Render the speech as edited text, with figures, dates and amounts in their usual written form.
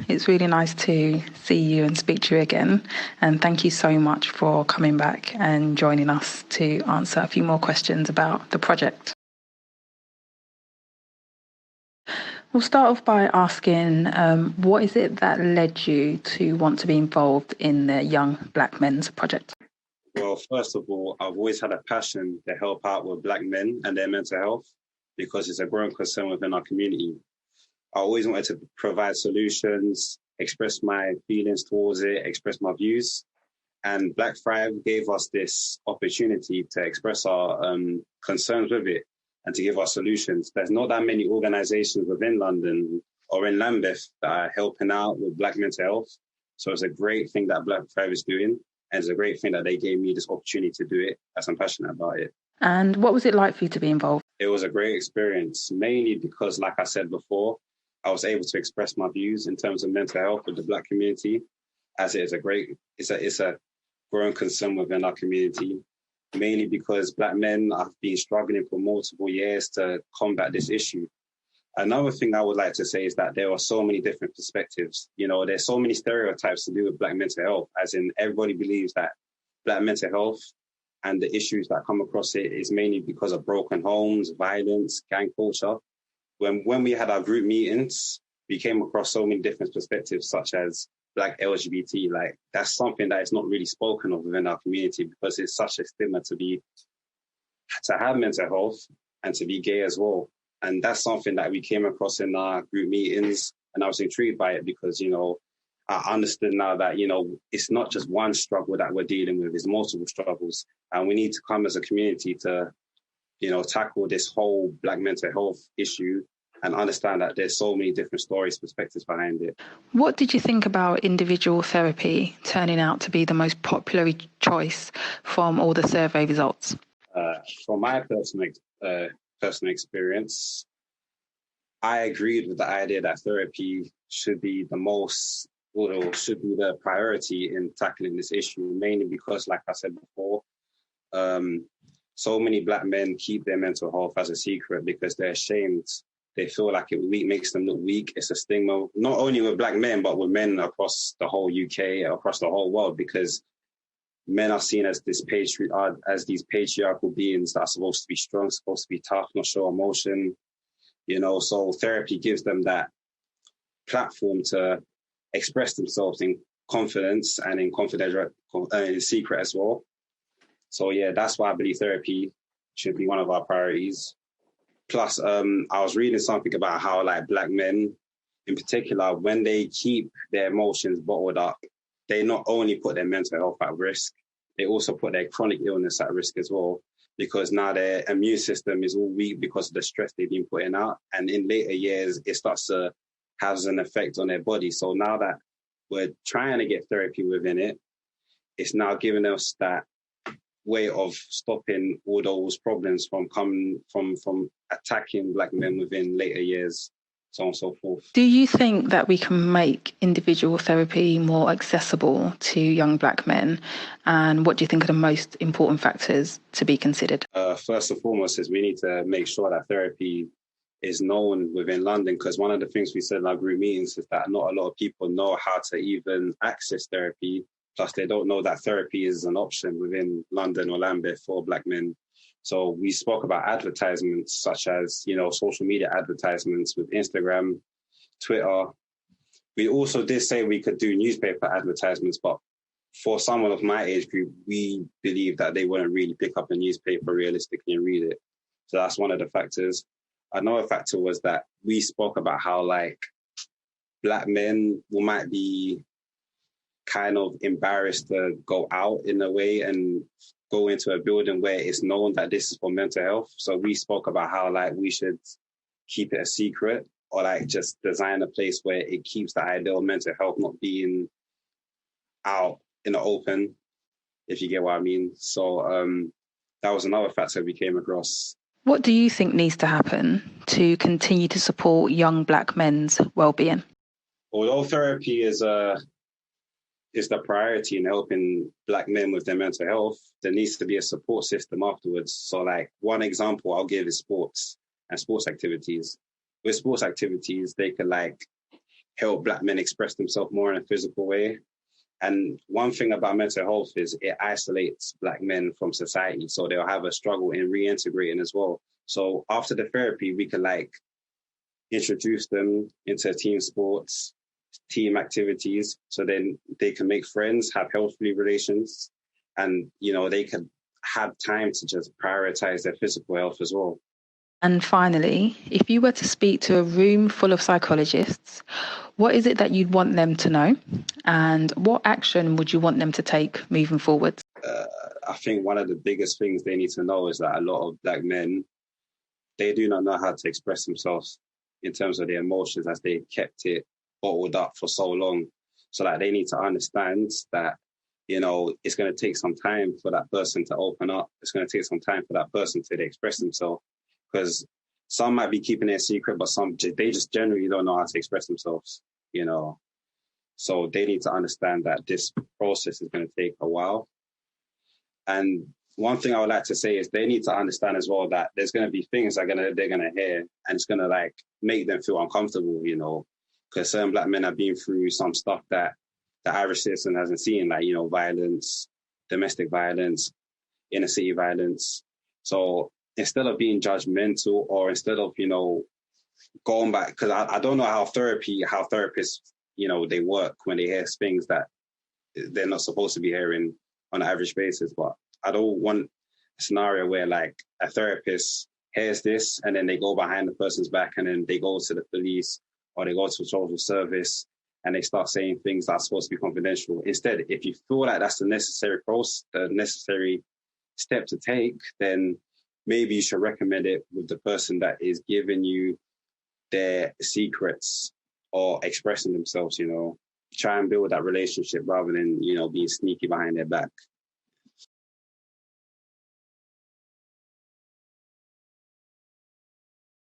It's really nice to see you and speak to you again. And thank you so much for coming back and joining us to answer a few more questions about the project. We'll start off by asking what is it that led you to want to be involved in the Young Black Men's Project? Well, first of all, I've always had a passion to help out with Black men and their mental health because it's a growing concern within our community. I always wanted to provide solutions, express my feelings towards it, express my views. And Black Thrive gave us this opportunity to express our concerns with it and to give our solutions. There's not that many organizations within London or in Lambeth that are helping out with Black mental health. So it's a great thing that Black Thrive is doing. And it's a great thing that they gave me this opportunity to do it, as I'm passionate about it. And what was it like for you to be involved? It was a great experience, mainly because, like I said before, I was able to express my views in terms of mental health with the Black community, as it is it's a growing concern within our community, mainly because Black men have been struggling for multiple years to combat this issue. Another thing I would like to say is that there are so many different perspectives. You know, there's so many stereotypes to do with Black mental health, as in everybody believes that Black mental health and the issues that come across it is mainly because of broken homes, violence, gang culture. When we had our group meetings, we came across so many different perspectives, such as Black LGBT. Like, that's something that is not really spoken of within our community because it's such a stigma to have mental health and to be gay as well. And that's something that we came across in our group meetings. And I was intrigued by it because, you know, I understood now that, you know, it's not just one struggle that we're dealing with, it's multiple struggles. And we need to come as a community to, you know, tackle this whole Black mental health issue and understand that there's so many different stories, perspectives behind it. What did you think about individual therapy turning out to be the most popular choice from all the survey results? From my personal experience, I agreed with the idea that therapy should be should be the priority in tackling this issue, mainly because, like I said before, so many Black men keep their mental health as a secret because they're ashamed. They feel like it makes them look weak. It's a stigma, not only with Black men, but with men across the whole UK, across the whole world, because men are seen as these patriarchal beings that are supposed to be strong, supposed to be tough, not show emotion, you know. So therapy gives them that platform to express themselves in confidence and in secret as well. So yeah, that's why I believe therapy should be one of our priorities. Plus, I was reading something about how, like, Black men in particular, when they keep their emotions bottled up, they not only put their mental health at risk, they also put their chronic illness at risk as well, because now their immune system is all weak because of the stress they've been putting out. And in later years, it starts to have an effect on their body. So now that we're trying to get therapy within it, it's now giving us that way of stopping all those problems from attacking Black men within later years, so on and so forth. Do you think that we can make individual therapy more accessible to young Black men? And what do you think are the most important factors to be considered? First and foremost is we need to make sure that therapy is known within London, because one of the things we said in our group meetings is that not a lot of people know how to even access therapy. Plus, they don't know that therapy is an option within London or Lambeth for Black men. So we spoke about advertisements such as, you know, social media advertisements with Instagram, Twitter. We also did say we could do newspaper advertisements, but for someone of my age group, we believe that they wouldn't really pick up a newspaper realistically and read it. So that's one of the factors. Another factor was that we spoke about how, like, Black men might be kind of embarrassed to go out in a way and go into a building where it's known that this is for mental health. So we spoke about how, like, we should keep it a secret, or like just design a place where it keeps the ideal mental health not being out in the open, if you get what I mean. So that was another factor we came across. What do you think needs to happen to continue to support young Black men's well-being? Although therapy is the priority in helping Black men with their mental health, there needs to be a support system afterwards. So, like, one example I'll give is sports and sports activities. With sports activities, they could, like, help Black men express themselves more in a physical way. And one thing about mental health is it isolates Black men from society. So they'll have a struggle in reintegrating as well. So after the therapy, we can like introduce them into team sports, team activities. So then they can make friends, have healthy relations, and, they can have time to just prioritize their physical health as well. And finally, if you were to speak to a room full of psychologists, what is it that you'd want them to know? And what action would you want them to take moving forward? I think one of the biggest things they need to know is that a lot of Black men, they do not know how to express themselves in terms of their emotions, as they kept it bottled up for so long. So that they need to understand that, it's going to take some time for that person to open up. It's going to take some time for that person to express themselves, because some might be keeping it a secret, but they just generally don't know how to express themselves, So they need to understand that this process is going to take a while. And one thing I would like to say is they need to understand as well that there's going to be things they're going to hear, and it's going to like make them feel uncomfortable, because certain Black men have been through some stuff that the average citizen hasn't seen, like, violence, domestic violence, inner city violence. So instead of being judgmental, or instead of, going back, because I don't know how therapists, they work when they hear things that they're not supposed to be hearing on an average basis. But I don't want a scenario where like a therapist hears this and then they go behind the person's back and then they go to the police or they go to social service and they start saying things that are supposed to be confidential. Instead, if you feel like that's the necessary process, the necessary step to take, then maybe you should recommend it with the person that is giving you their secrets or expressing themselves, Try and build that relationship rather than, being sneaky behind their back.